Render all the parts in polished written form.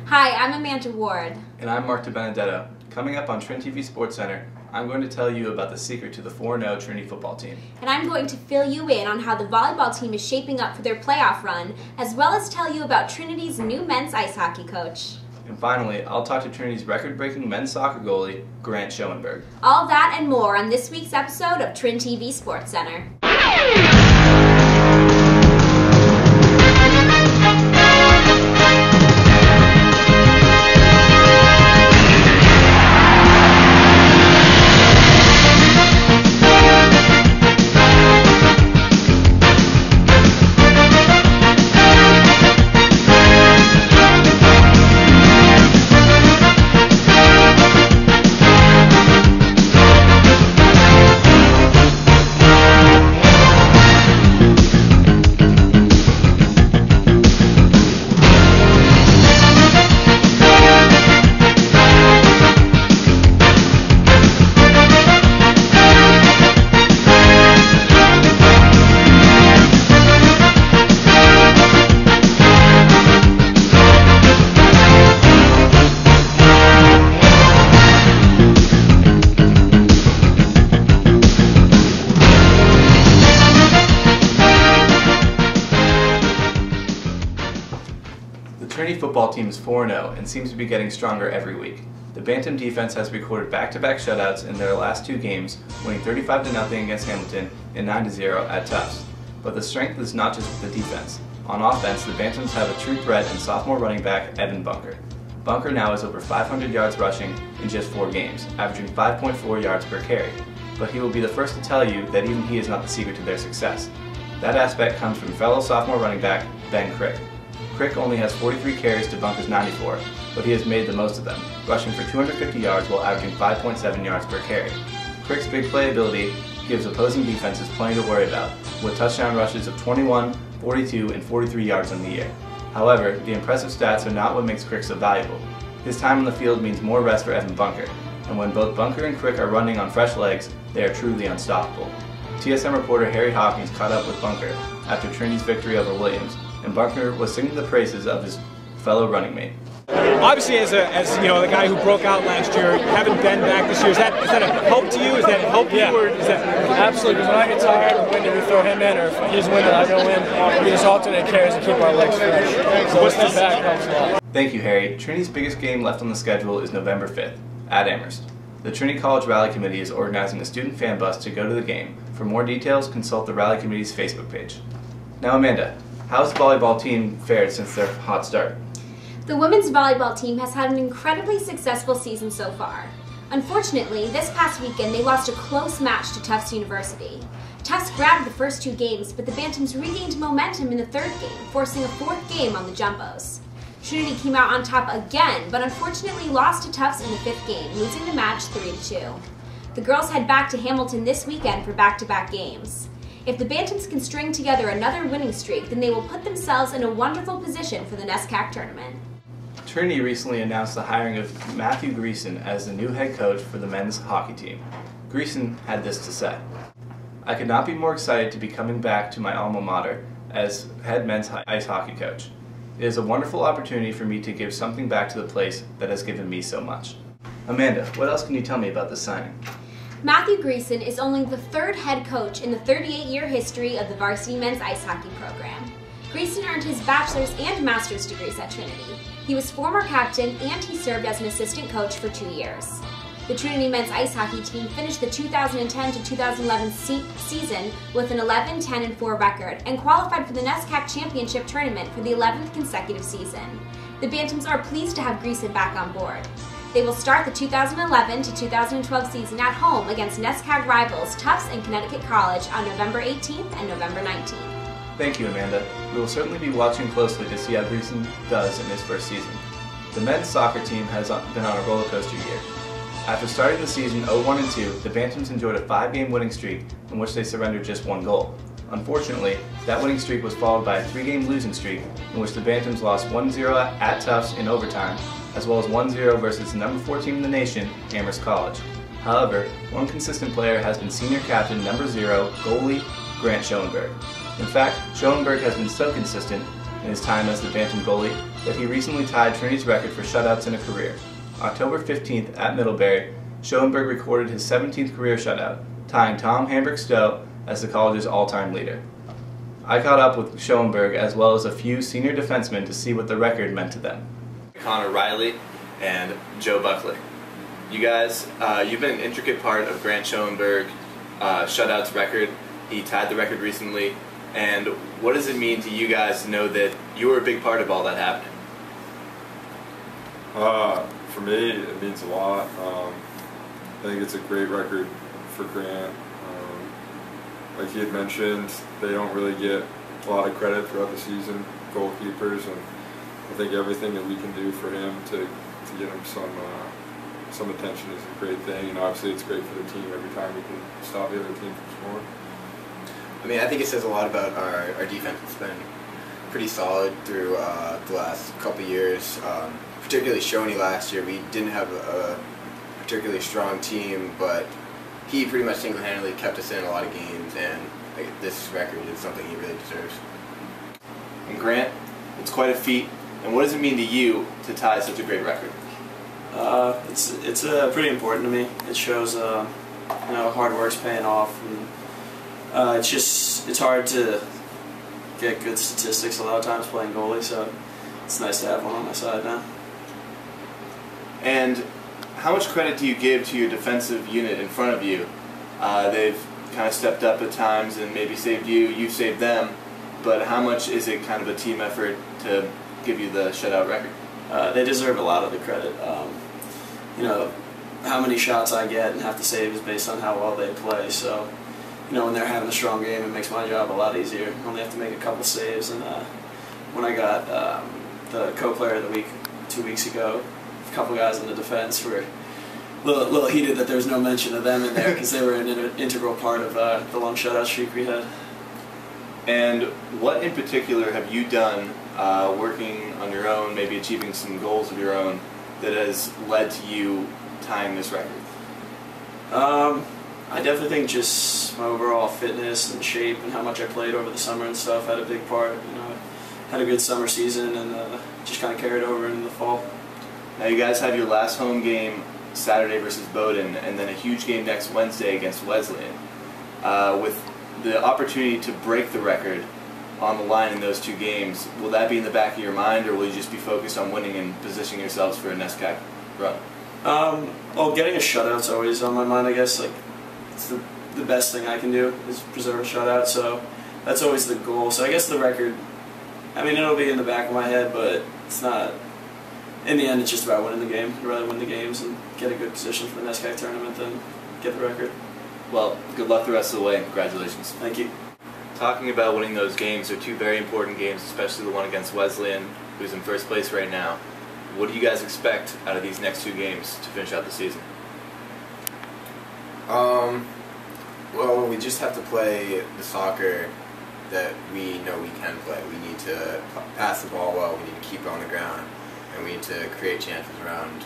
Hi, I'm Amanda Ward. And I'm Marc DiBenedetto. Coming up on TrinTV SportsCenter, I'm going to tell you about the secret to the 4-0 Trinity football team. And I'm going to fill you in on how the volleyball team is shaping up for their playoff run, as well as tell you about Trinity's new men's ice hockey coach. And finally, I'll talk to Trinity's record-breaking men's soccer goalie, Grant Schoenberg. All that and more on this week's episode of TrinTV SportsCenter. The Trinity football team is 4-0 and seems to be getting stronger every week. The Bantam defense has recorded back-to-back shutouts in their last two games, winning 35-0 against Hamilton and 9-0 at Tufts. But the strength is not just with the defense. On offense, the Bantams have a true threat in sophomore running back Evan Bunker. Bunker now has over 500 yards rushing in just 4 games, averaging 5.4 yards per carry. But he will be the first to tell you that even he is not the secret to their success. That aspect comes from fellow sophomore running back Ben Crick. Crick only has 43 carries to Bunker's 94, but he has made the most of them, rushing for 250 yards while averaging 5.7 yards per carry. Crick's big playability gives opposing defenses plenty to worry about, with touchdown rushes of 21, 42, and 43 yards on the year. However, the impressive stats are not what makes Crick so valuable. His time on the field means more rest for Evan Bunker, and when both Bunker and Crick are running on fresh legs, they are truly unstoppable. TSM reporter Harry Hawkins caught up with Bunker after Trinity's victory over Williams, and Bunker was singing the praises of his fellow running mate. Obviously, as you know, the guy who broke out last year, having Ben back this year, is that a help to you? Is that help you? Or is that absolutely? Because when I get tired of winning, we throw him in, or if he's winning, I go in. We just alternate carries and keep our legs fresh. So what's the back helps a lot. Thank you, Harry. Trinity's biggest game left on the schedule is November 5th at Amherst. The Trinity College Rally Committee is organizing a student fan bus to go to the game. For more details, consult the Rally Committee's Facebook page. Now, Amanda, how's the volleyball team fared since their hot start? The women's volleyball team has had an incredibly successful season so far. Unfortunately, this past weekend they lost a close match to Tufts University. Tufts grabbed the first 2 games, but the Bantams regained momentum in the 3rd game, forcing a 4th game on the Jumbos. Trinity came out on top again, but unfortunately lost to Tufts in the 5th game, losing the match 3-2. The girls head back to Hamilton this weekend for back-to-back games. If the Bantams can string together another winning streak, then they will put themselves in a wonderful position for the NESCAC tournament. Trinity recently announced the hiring of Matthew Greason as the new head coach for the men's hockey team. Greason had this to say: "I could not be more excited to be coming back to my alma mater as head men's ice hockey coach. It is a wonderful opportunity for me to give something back to the place that has given me so much." Amanda, what else can you tell me about this signing? Matthew Greason is only the 3rd head coach in the 38-year history of the varsity men's ice hockey program. Greason earned his bachelor's and master's degrees at Trinity. He was former captain and he served as an assistant coach for 2 years. The Trinity men's ice hockey team finished the 2010 to 2011 season with an 11-10-4 record and qualified for the NESCAC Championship Tournament for the 11th consecutive season. The Bantams are pleased to have Greason back on board. They will start the 2011 to 2012 season at home against NESCAC rivals Tufts and Connecticut College on November 18th and November 19th. Thank you, Amanda. We will certainly be watching closely to see how Greason does in his first season. The men's soccer team has been on a roller coaster year. After starting the season 0-1-2, the Bantams enjoyed a 5-game winning streak in which they surrendered just 1 goal. Unfortunately, that winning streak was followed by a 3-game losing streak in which the Bantams lost 1-0 at Tufts in overtime, as well as 1-0 versus the number 4 team in the nation, Amherst College. However, one consistent player has been senior captain number 0, goalie Grant Schoenberg. In fact, Schoenberg has been so consistent in his time as the Bantam goalie that he recently tied Trinity's record for shutouts in a career. October 15th at Middlebury, Schoenberg recorded his 17th career shutout, tying Tom Hamburg-Stowe as the college's all-time leader. I caught up with Schoenberg as well as a few senior defensemen to see what the record meant to them. Connor Riley and Joe Buckley. You guys, you've been an intricate part of Grant Schoenberg shutouts record. He tied the record recently. And what does it mean to you guys to know that you were a big part of all that happening? For me, it means a lot. I think it's a great record for Grant. Like he had mentioned, they don't really get a lot of credit throughout the season, goalkeepers, and I think everything that we can do for him to get him some attention is a great thing, and obviously it's great for the team every time we can stop the other team from scoring. I mean, I think it says a lot about our defense. It's been pretty solid through the last couple of years, particularly Shoney last year. We didn't have a particularly strong team, but he pretty much single-handedly kept us in a lot of games, and this record is something he really deserves. And Grant, it's quite a feat, and what does it mean to you to tie such a great record? It's pretty important to me. It shows hard work's paying off, and it's hard to get good statistics a lot of times playing goalie, so it's nice to have one on my side now. And how much credit do you give to your defensive unit in front of you? They've kind of stepped up at times and maybe saved you, you've saved them, but how much is it kind of a team effort to give you the shutout record? They deserve a lot of the credit. How many shots I get and have to save is based on how well they play, so when they're having a strong game, it makes my job a lot easier. I only have to make a couple saves, and when I got the co-player of the week 2 weeks ago, a couple guys in the defense were a little heated that there was no mention of them in there because they were an integral part of the long shutout streak we had. And what in particular have you done working on your own, maybe achieving some goals of your own, that has led to you tying this record? I definitely think just my overall fitness and shape and how much I played over the summer and stuff had a big part. I had a good summer season and just kind of carried over into the fall. Now you guys have your last home game Saturday versus Bowdoin, and then a huge game next Wednesday against Wesleyan. With the opportunity to break the record on the line in those two games, will that be in the back of your mind, or will you just be focused on winning and positioning yourselves for a NESCAC run? Well, getting a shutout's always on my mind, I guess. It's the best thing I can do is preserve a shutout, so that's always the goal. So I guess the record, it'll be in the back of my head, but it's not. In the end, it's just about winning the game. I'd rather win the games and get a good position for the NESCAC tournament than get the record. Well, good luck the rest of the way, and congratulations. Thank you. Talking about winning those games, are two very important games, especially the one against Wesleyan, who's in first place right now. What do you guys expect out of these next two games to finish out the season? Well, we just have to play the soccer that we know we can play. We need to pass the ball well, we need to keep it on the ground, and we need to create chances around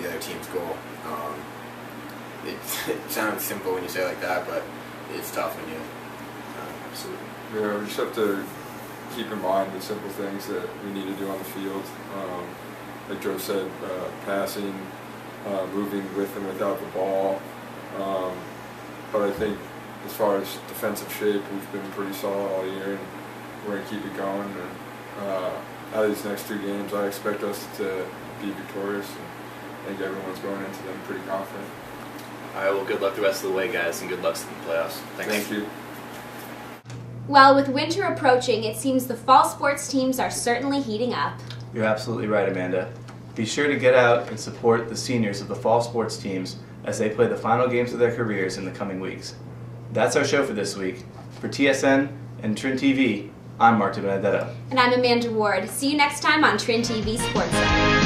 the other team's goal. It sounds simple when you say it like that, but it's tough when you absolutely. Yeah, we just have to keep in mind the simple things that we need to do on the field. Like Joe said, passing, moving with and without the ball. But I think as far as defensive shape, we've been pretty solid all year, and we're going to keep it going. And out of these next two games, I expect us to be victorious, and I think everyone's going into them pretty confident. All right, well, good luck the rest of the way, guys, and good luck in the playoffs. Thanks. Thank you. Well, with winter approaching, it seems the fall sports teams are certainly heating up. You're absolutely right, Amanda. Be sure to get out and support the seniors of the fall sports teams as they play the final games of their careers in the coming weeks. That's our show for this week. For TSN and TrinTV, I'm Marc DiBenedetto. And I'm Amanda Ward. See you next time on TrinTV SportsCenter.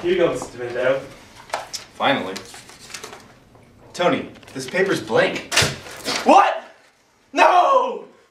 Here you go, Mr. DiBenedetto. Finally. Tony, this paper's blank.